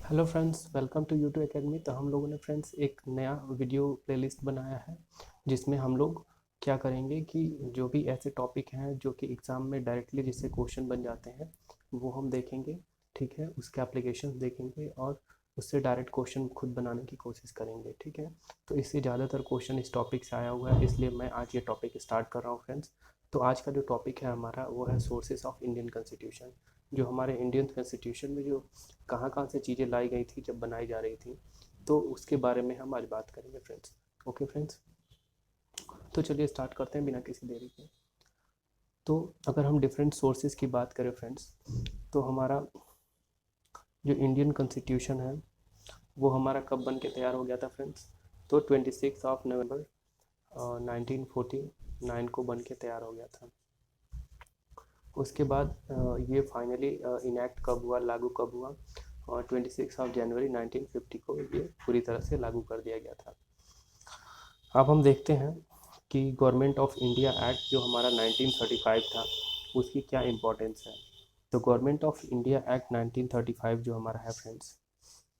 Hello friends, welcome to YouTube academy. तो हम लोगों ने फ्रेंड्स एक नया वीडियो प्लेलिस्ट बनाया है जिसमें हम लोग क्या करेंगे कि जो भी ऐसे टॉपिक हैं जो कि एग्ज़ाम में डायरेक्टली जिससे क्वेश्चन बन जाते हैं वो हम देखेंगे। ठीक है, उसके एप्लीकेशन देखेंगे और उससे डायरेक्ट क्वेश्चन खुद बनाने की कोशिश करेंगे। ठीक है, तो इससे ज़्यादातर क्वेश्चन इस टॉपिक से आया हुआ है, इसलिए मैं आज ये टॉपिक स्टार्ट कर रहा हूँ फ्रेंड्स। तो आज का जो टॉपिक है हमारा वो है सोर्सेज ऑफ इंडियन कॉन्स्टिट्यूशन। जो हमारे इंडियन कॉन्स्टिट्यूशन में जो कहाँ कहाँ से चीज़ें लाई गई थी जब बनाई जा रही थी, तो उसके बारे में हम आज बात करेंगे फ्रेंड्स। ओके फ्रेंड्स, तो चलिए स्टार्ट करते हैं बिना किसी देरी के। तो अगर हम डिफरेंट सोर्सेज की बात करें फ्रेंड्स, तो हमारा जो इंडियन कॉन्स्टिट्यूशन है वो हमारा कब बन के तैयार हो गया था फ्रेंड्स। तो 26 नवंबर 1949 को बन के तैयार हो गया था। उसके बाद ये फाइनली इनैक्ट कब हुआ, लागू कब हुआ, और 26 जनवरी 1950 को ये पूरी तरह से लागू कर दिया गया था। अब हम देखते हैं कि गवर्नमेंट ऑफ इंडिया एक्ट जो हमारा 1935 था उसकी क्या इम्पोर्टेंस है। तो गवर्नमेंट ऑफ इंडिया एक्ट 1935 जो हमारा है फ्रेंड्स,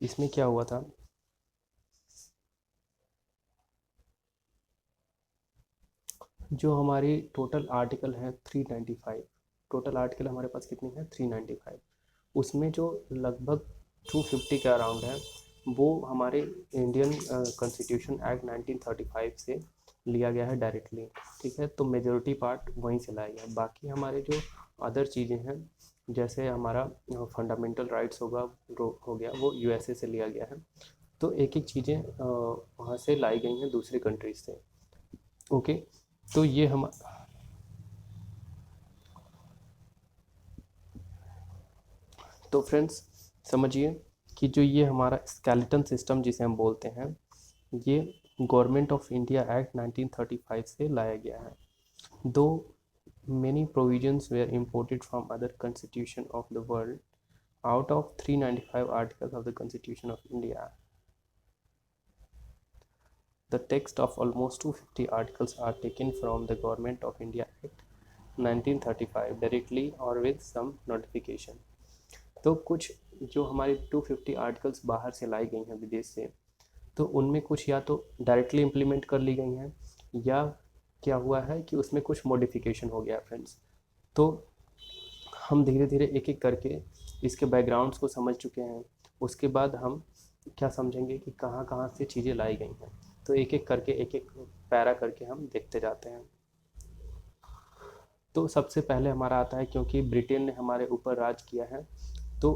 इसमें क्या हुआ था, जो हमारी टोटल आर्टिकल है 395, टोटल आर्टिकल हमारे पास कितनी है 395, उसमें जो लगभग 250 के अराउंड है वो हमारे इंडियन कॉन्स्टिट्यूशन एक्ट 1935 से लिया गया है डायरेक्टली। ठीक है, तो मेजोरिटी पार्ट वहीं से लाया गया। बाकी हमारे जो अदर चीज़ें हैं जैसे हमारा फंडामेंटल राइट्स हो गया वो यूएसए से लिया गया है। तो एक एक चीज़ें वहाँ से लाई गई हैं दूसरी कंट्रीज से। ओके, तो ये हम तो फ्रेंड्स समझिए कि जो ये हमारा स्केलेटन सिस्टम जिसे हम बोलते हैं, ये गवर्नमेंट ऑफ इंडिया एक्ट 1935 से लाया गया है। दो many provisions were imported from other constitution of the world. Out of 395 articles of the Constitution of India, the text of almost 250 articles are taken from the Government of India Act 1935 directly or with some notification. तो कुछ जो हमारी 250 articles बाहर से लाई गई हैं विदेश से, तो उनमें कुछ या तो डायरेक्टली इम्प्लीमेंट कर ली गई हैं या क्या हुआ है कि उसमें कुछ मॉडिफिकेशन हो गया फ्रेंड्स। तो हम धीरे धीरे एक एक करके इसके बैकग्राउंड्स को समझ चुके हैं। उसके बाद हम क्या समझेंगे कि कहाँ कहाँ से चीज़ें लाई गई हैं। तो एक एक करके एक एक पैरा करके हम देखते जाते हैं। तो सबसे पहले हमारा आता है, क्योंकि ब्रिटेन ने हमारे ऊपर राज किया है, तो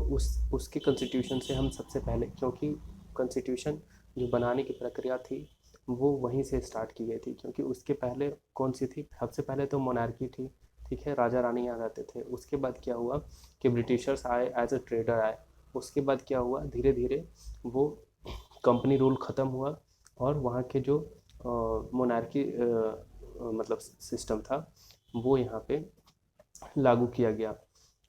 उसके कॉन्स्टिट्यूशन से हम सबसे पहले, क्योंकि कॉन्स्टिट्यूशन जो बनाने की प्रक्रिया थी वो वहीं से स्टार्ट की गई थी। क्योंकि उसके पहले कौन सी थी, सबसे पहले तो मोनार्की थी। ठीक है, राजा रानी आ जाते थे। उसके बाद क्या हुआ कि ब्रिटिशर्स आए, एज अ ट्रेडर आए। उसके बाद क्या हुआ, धीरे धीरे वो कंपनी रूल ख़त्म हुआ और वहाँ के जो मोनार्की मतलब सिस्टम था वो यहाँ पे लागू किया गया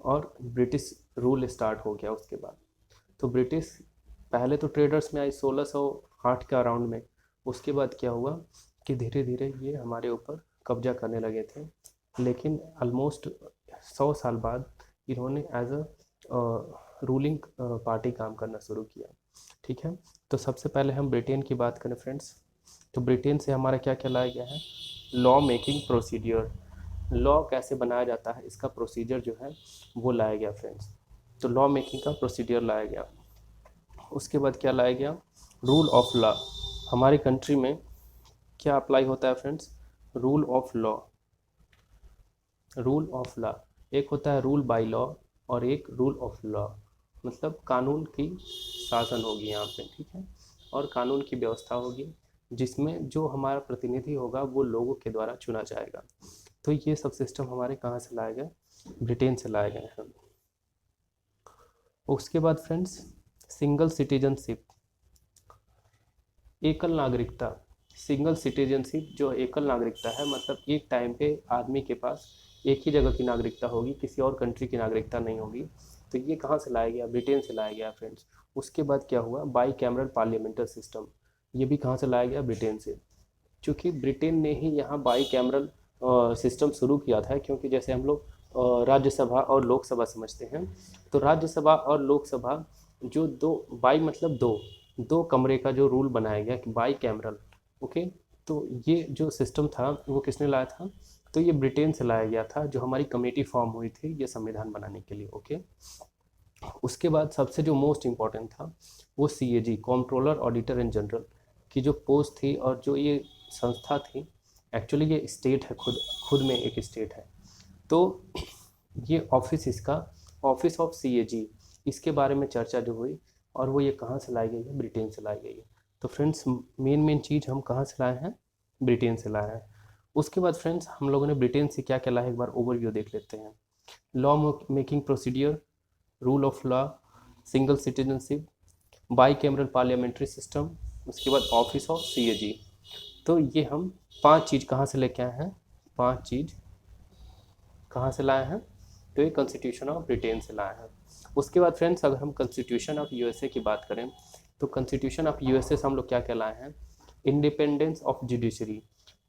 और ब्रिटिश रूल स्टार्ट हो गया उसके बाद। तो ब्रिटिश पहले तो ट्रेडर्स में आई 1608 के अराउंड में। उसके बाद क्या हुआ कि धीरे धीरे ये हमारे ऊपर कब्जा करने लगे थे, लेकिन ऑलमोस्ट 100 साल बाद इन्होंने एज अ रूलिंग पार्टी काम करना शुरू किया। ठीक है, तो सबसे पहले हम ब्रिटेन की बात करें फ्रेंड्स, तो ब्रिटेन से हमारा क्या क्या लाया गया है, लॉ मेकिंग प्रोसीडियर। लॉ कैसे बनाया जाता है इसका प्रोसीजर जो है वो लाया गया फ्रेंड्स। तो लॉ मेकिंग का प्रोसीजर लाया गया। उसके बाद क्या लाया गया, रूल ऑफ लॉ। हमारी कंट्री में क्या अप्लाई होता है friends, rule of law. Rule of law एक होता है रूल बाय लॉ और एक रूल ऑफ लॉ, मतलब कानून की शासन होगी यहाँ पे। ठीक है, और कानून की व्यवस्था होगी जिसमें जो हमारा प्रतिनिधि होगा वो लोगों के द्वारा चुना जाएगा। तो ये सब सिस्टम हमारे कहाँ से लाए गए, ब्रिटेन से लाए गए हैं। उसके बाद फ्रेंड्स सिंगल सिटीजनशिप, एकल नागरिकता। सिंगल सिटीजनशिप जो एकल नागरिकता है, मतलब एक टाइम पे आदमी के पास एक ही जगह की नागरिकता होगी, किसी और कंट्री की नागरिकता नहीं होगी। तो ये कहाँ से लाया गया, ब्रिटेन से लाया गया फ्रेंड्स। उसके बाद क्या हुआ, बाई कैमरल पार्लियामेंट्री सिस्टम, ये भी कहाँ से लाया गया, ब्रिटेन से। चूँकि ब्रिटेन ने ही यहाँ बाई कैमरल सिस्टम शुरू किया था। क्योंकि जैसे हम लोग राज्यसभा और लोकसभा समझते हैं, तो राज्यसभा और लोकसभा जो दो बाई मतलब दो कमरे का जो रूल बनाया गया कि बाई कैमरल, ओके। तो ये जो सिस्टम था वो किसने लाया था? तो ये ब्रिटेन से लाया गया था, जो हमारी कमेटी फॉर्म हुई थी ये संविधान बनाने के लिए, ओके। उसके बाद सबसे जो मोस्ट इम्पॉर्टेंट था वो CAG, controller auditor in general की जो पोस्ट थी, और जो ये संस्था थी, एक्चुअली ये स्टेट है, खुद खुद में एक स्टेट है। तो ये ऑफिस, इसका ऑफिस ऑफ CAG, इसके बारे में चर्चा जो हुई, और वो ये कहाँ से लाई गई है? ब्रिटेन से लाई गई है। तो फ्रेंड्स मेन चीज़ हम कहाँ से लाए हैं? ब्रिटेन से लाए हैं। उसके बाद फ्रेंड्स हम लोगों ने ब्रिटेन से क्या क्या लाया, एक बार ओवरव्यू देख लेते हैं। Law making procedure, rule of law, single citizenship, by cameral parliamentary system, उसके बाद ऑफिस ऑफ CAG। तो ये हम 5 चीज़ कहाँ से लेके आए हैं? 5 चीज़ कहाँ से लाए हैं? तो ये कॉन्स्टिट्यूशन ऑफ ब्रिटेन से लाए हैं। उसके बाद फ्रेंड्स अगर हम कॉन्स्टिट्यूशन ऑफ USA की बात करें, तो कॉन्स्टिट्यूशन ऑफ USA से हम लोग क्या क्या लाए हैं? इंडिपेंडेंस ऑफ जुडिशरी,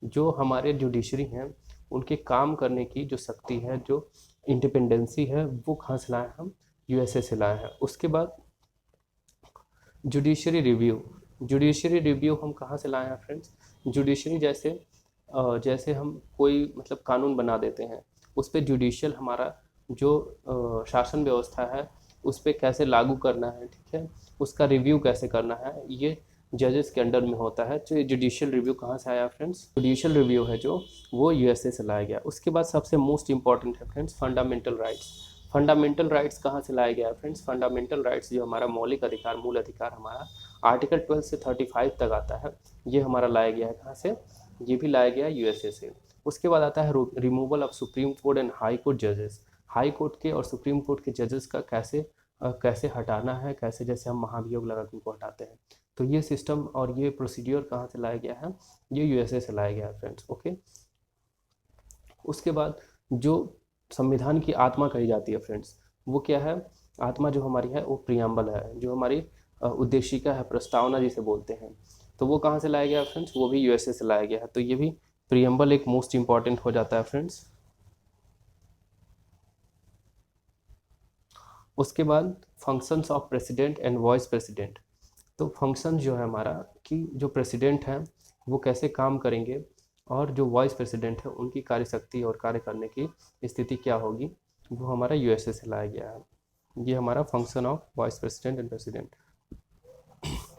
जो हमारे जुडिशरी हैं उनके काम करने की जो शक्ति है, जो इंडिपेंडेंसी है, वो कहाँ से लाए हैं? हम USA से लाए हैं। उसके बाद जुडिशरी रिव्यू, जुडिशरी रिव्यू हम कहाँ से लाए हैं फ्रेंड्स? जुडिशरी जैसे हम कोई मतलब कानून बना देते हैं, उस पर जुडिशियल हमारा जो शासन व्यवस्था है उस पर कैसे लागू करना है, ठीक है, उसका रिव्यू कैसे करना है, ये जजेस के अंडर में होता है। तो ये जुडिशियल रिव्यू कहाँ से आया फ्रेंड्स? जुडिशियल रिव्यू है जो, वो USA से लाया गया। उसके बाद सबसे मोस्ट इंपॉर्टेंट है friends fundamental rights. Fundamental rights कहाँ से लाया गया है फ्रेंड्स? फंडामेंटल राइट्स जो हमारा मौलिक अधिकार, मूल अधिकार हमारा आर्टिकल 12 से 35 तक आता है, ये हमारा लाया गया है कहाँ से? ये भी लाया गया है USA से। उसके बाद आता है removal of supreme court and high court जजेस। हाई कोर्ट के और सुप्रीम कोर्ट के जजेस का कैसे हटाना है, कैसे जैसे हम महाभियोग लगा के उनको हटाते हैं। तो ये सिस्टम और ये प्रोसीड्योर कहाँ से लाया गया है? ये USA से लाया गया है फ्रेंड्स, ओके। उसके बाद जो संविधान की आत्मा कही जाती है फ्रेंड्स, वो क्या है? आत्मा जो हमारी है वो प्रियम्बल है, जो हमारी उद्देशिका है, प्रस्तावना जिसे बोलते हैं। तो वो कहाँ से लाया गया है फ्रेंड्स? वो भी USA से लाया गया है। तो ये भी प्रियम्बल एक मोस्ट इंपॉर्टेंट हो जाता है फ्रेंड्स। उसके बाद functions of president and vice president. तो फंक्शन जो है हमारा कि जो प्रेसिडेंट है वो कैसे काम करेंगे, और जो वाइस प्रेसिडेंट है उनकी कार्यशक्ति और कार्य करने की स्थिति क्या होगी, वो हमारा USA से लाया गया है। ये हमारा function of vice president and president.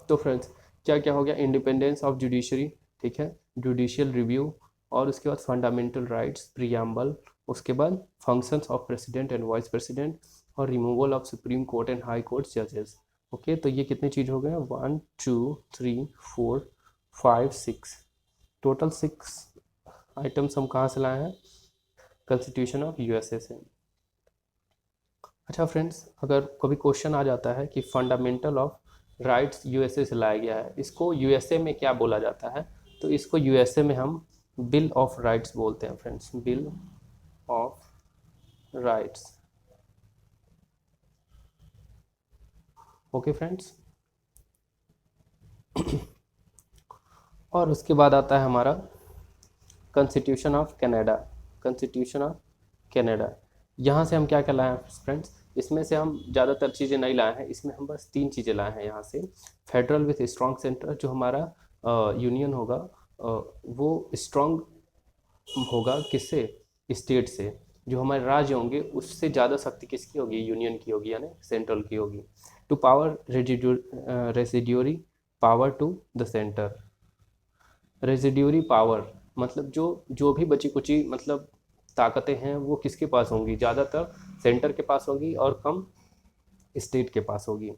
तो फ्रेंड्स क्या क्या हो गया? इंडिपेंडेंस ऑफ जुडिशरी, ठीक है, जुडिशियल रिव्यू, और उसके बाद फंडामेंटल राइट्स, प्रियम्बल, उसके बाद functions of president and vice president, और removal of supreme court and high court जजेस, ओके। तो ये कितनी चीज़ हो गए? 1 2 3 4 5 6, टोटल 6 आइटम्स हम कहाँ से लाए हैं? कॉन्स्टिट्यूशन ऑफ USA से। अच्छा फ्रेंड्स, अगर कभी क्वेश्चन आ जाता है कि फंडामेंटल ऑफ राइट्स USA से लाया गया है, इसको USA में क्या बोला जाता है? तो इसको USA में हम बिल ऑफ राइट्स बोलते हैं friends, bill of rights, okay friends. और उसके बाद आता है हमारा constitution of Canada, constitution of Canada. यहाँ से हम क्या क्या लाए हैं फ्रेंड्स? इसमें से हम ज़्यादातर चीज़ें नहीं लाए हैं, इसमें हम बस 3 चीज़ें लाए हैं यहाँ से। फेडरल विथ स्ट्रॉन्ग सेंटर, जो हमारा यूनियन होगा वो स्ट्रॉन्ग होगा किससे? स्टेट से। जो हमारे राज्य होंगे उससे ज़्यादा शक्ति किसकी होगी? यूनियन की होगी, यानी सेंट्रल की होगी। Two power residuary power to the centre. Residuary power मतलब जो भी बची कुची मतलब ताकतें हैं वो किसके पास होंगी? ज़्यादातर सेंटर के पास होगी और कम स्टेट के पास होगी।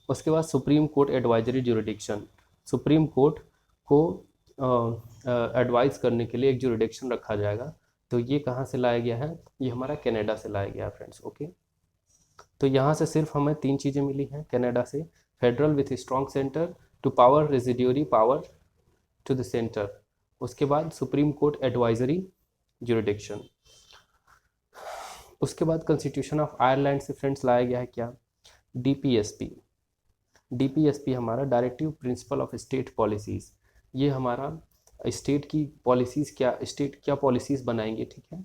उसके बाद supreme court advisory jurisdiction, supreme court को एडवाइस करने के लिए एक जुरिडिक्शन रखा जाएगा। तो ये कहाँ से लाया गया है? ये हमारा कनाडा से लाया गया है फ्रेंड्स, ओके। तो यहाँ से सिर्फ हमें 3 चीज़ें मिली हैं कनाडा से। Federal with strong centre, two power residuary power to the centre, उसके बाद सुप्रीम कोर्ट एडवाइजरी जुरिडिक्शन। उसके बाद कॉन्स्टिट्यूशन ऑफ आयरलैंड से फ्रेंड्स लाया गया है क्या? DPSP। DPSP हमारा directive principle of state policies. ये हमारा स्टेट की पॉलिसीज़, क्या स्टेट क्या पॉलिसीज़ बनाएंगे, ठीक है,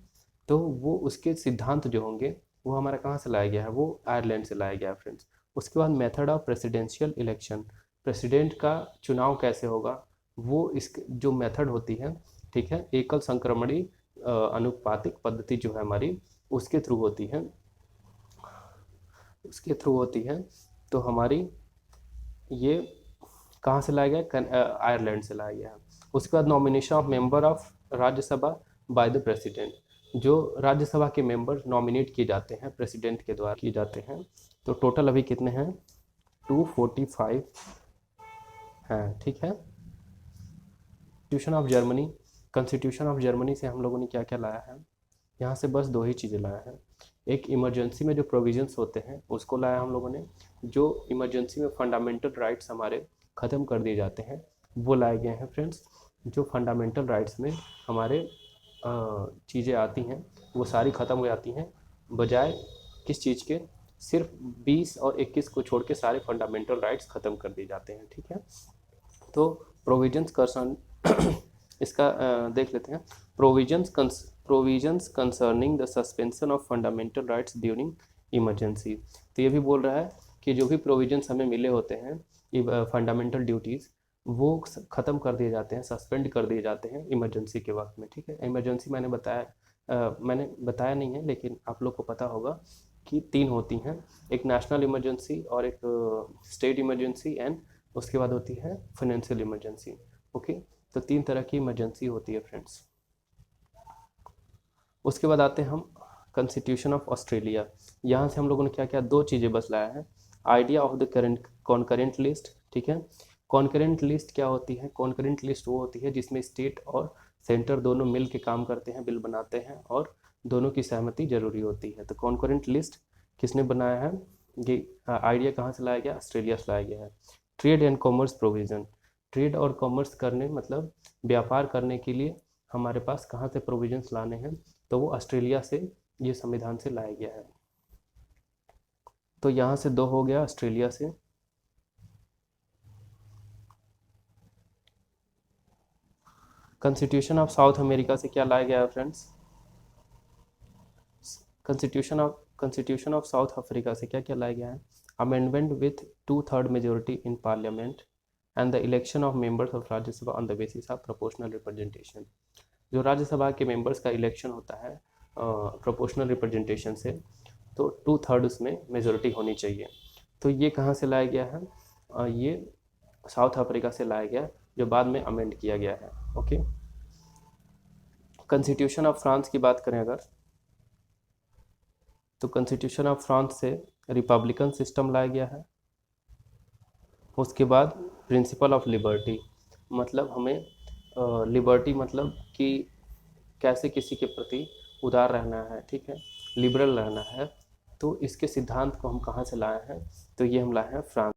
तो वो उसके सिद्धांत जो होंगे वो हमारा कहाँ से लाया गया है? वो आयरलैंड से लाया गया है फ्रेंड्स। उसके बाद method of presidential election, president का चुनाव कैसे होगा, वो इस जो मेथड होती है, ठीक है, एकल संक्रमणी अनुपातिक पद्धति जो है हमारी, उसके थ्रू होती है, उसके थ्रू होती है। तो हमारी ये कहाँ से लाया गया, आयरलैंड से लाया गया है। उसके बाद nomination of member of Rajya Sabha by the president, जो राज्यसभा के मेंबर नॉमिनेट किए जाते हैं प्रेसिडेंट के द्वारा किए जाते हैं। तो टोटल अभी कितने हैं, 245 हैं, ठीक है। Constitution of Germany, constitution of Germany से हम लोगों ने क्या क्या लाया है, यहाँ से बस 2 ही चीज़ें लाया है। एक इमरजेंसी में जो प्रोविजंस होते हैं उसको लाया हम लोगों ने, जो इमरजेंसी में फंडामेंटल राइट्स हमारे ख़त्म कर दिए जाते हैं वो लाए गए हैं फ्रेंड्स। जो फंडामेंटल राइट्स में हमारे चीज़ें आती हैं वो सारी ख़त्म हो जाती हैं, बजाय किस चीज़ के, सिर्फ 20 और 21 को छोड़ के सारे फंडामेंटल राइट्स ख़त्म कर दिए जाते हैं, ठीक है। तो प्रोविजंस कंसर्न इसका देख लेते हैं। Provisions concerning the suspension of fundamental rights during emergency. तो ये भी बोल रहा है कि जो भी प्रोविजंस हमें मिले होते हैं फंडामेंटल ड्यूटीज़, वो ख़त्म कर दिए जाते हैं, सस्पेंड कर दिए जाते हैं इमरजेंसी के वक्त में, ठीक है। इमरजेंसी मैंने बताया नहीं है, लेकिन आप लोग को पता होगा कि 3 होती हैं, एक नेशनल इमरजेंसी और एक स्टेट इमरजेंसी एंड उसके बाद होती है फाइनेंशियल इमरजेंसी। ओके, तो 3 तरह की इमरजेंसी होती है फ्रेंड्स। उसके बाद आते हैं हम कॉन्स्टिट्यूशन ऑफ ऑस्ट्रेलिया। यहाँ से हम लोगों ने क्या क्या 2 चीज़ें बस लाया है, idea of the current concurrent list, ठीक है। कॉन्करेंट लिस्ट क्या होती है, कॉन्करेंट लिस्ट वो होती है जिसमें स्टेट और सेंटर दोनों मिल के काम करते हैं, बिल बनाते हैं और दोनों की सहमति जरूरी होती है। तो कॉन्करेंट लिस्ट किसने बनाया है, ये आइडिया कहाँ से लाया गया, ऑस्ट्रेलिया से लाया गया है। Trade and commerce provision, trade और कॉमर्स करने मतलब व्यापार करने के लिए हमारे पास कहाँ से प्रोविजंस लाने हैं, तो वो ऑस्ट्रेलिया से, ये संविधान से लाया गया है। तो यहाँ से 2 हो गया ऑस्ट्रेलिया से। कॉन्स्टिट्यूशन ऑफ साउथ अमेरिका से क्या लाया गया है friends, constitution of south Africa से क्या क्या लाया गया है, amendment with 2/3 majority in parliament and the election of members of Rajya Sabha on the basis of proportional representation. जो राज्यसभा के मेंबर्स का इलेक्शन होता है प्रोपोर्शनल रिप्रेजेंटेशन से, तो 2/3 उसमें मेजोरिटी होनी चाहिए। तो ये कहाँ से लाया गया है, ये साउथ अफ्रीका से लाया गया, जो बाद में अमेंड किया गया है। ओके, कॉन्स्टिट्यूशन ऑफ फ्रांस की बात करें अगर, तो कॉन्स्टिट्यूशन ऑफ फ्रांस से रिपब्लिकन सिस्टम लाया गया है। उसके बाद प्रिंसिपल ऑफ लिबर्टी, मतलब हमें लिबर्टी मतलब कि कैसे किसी के प्रति उदार रहना है, ठीक है, लिबरल रहना है। तो इसके सिद्धांत को हम कहाँ से लाए हैं, तो ये हम लाए हैं फ्रांस।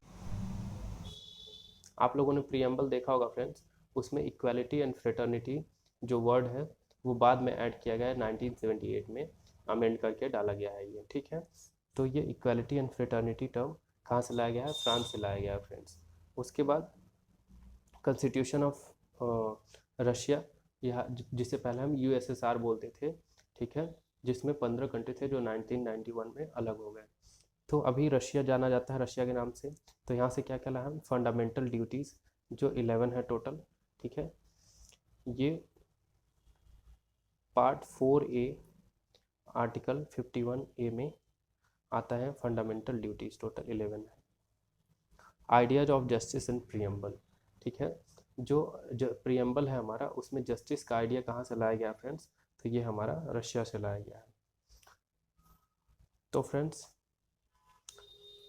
आप लोगों ने प्रीएम्बल देखा होगा फ्रेंड्स, उसमें इक्वालिटी एंड फ्रेटर्निटी जो वर्ड है वो बाद में ऐड किया गया है, 1978 में अमेंड करके डाला गया है ये, ठीक है। तो ये इक्वालिटी एंड फ्रेटर्निटी टर्म कहाँ से लाया गया है, फ्रांस से लाया गया है फ्रेंड्स। उसके बाद कॉन्स्टिट्यूशन ऑफ रशिया, यह जिसे पहले हम यूएसएसआर बोलते थे, ठीक है, जिसमें 15 कंट्री थे जो 1991 में अलग हो गए। तो अभी रशिया जाना जाता है रशिया के नाम से। तो यहाँ से क्या क्या लाया हम, फंडामेंटल ड्यूटीज़ जो 11 है टोटल, ठीक है। ये पार्ट 4A आर्टिकल 51A में आता है, फंडामेंटल ड्यूटीज़ टोटल 11 है। Ideas of justice and preamble, ठीक है, जो प्रीएम्बल है हमारा, उसमें जस्टिस का आइडिया कहाँ से लाया गया फ्रेंड्स, तो ये हमारा रशिया से लाया गया है। तो फ्रेंड्स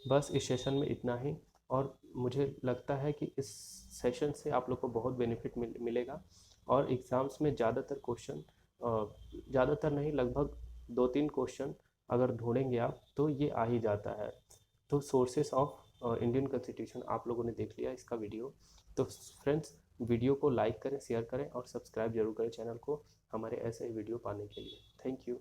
बस इस सेशन में इतना ही, और मुझे लगता है कि इस सेशन से आप लोग को बहुत बेनिफिट मिलेगा, और एग्ज़ाम्स में ज़्यादातर क्वेश्चन, ज़्यादातर नहीं, लगभग 2-3 क्वेश्चन अगर ढूंढेंगे आप तो ये आ ही जाता है। तो सोर्सेस ऑफ इंडियन कॉन्स्टिट्यूशन आप लोगों ने देख लिया इसका वीडियो। तो फ्रेंड्स वीडियो को लाइक करें, शेयर करें और सब्सक्राइब जरूर करें चैनल को, हमारे ऐसे वीडियो पाने के लिए। Thank you.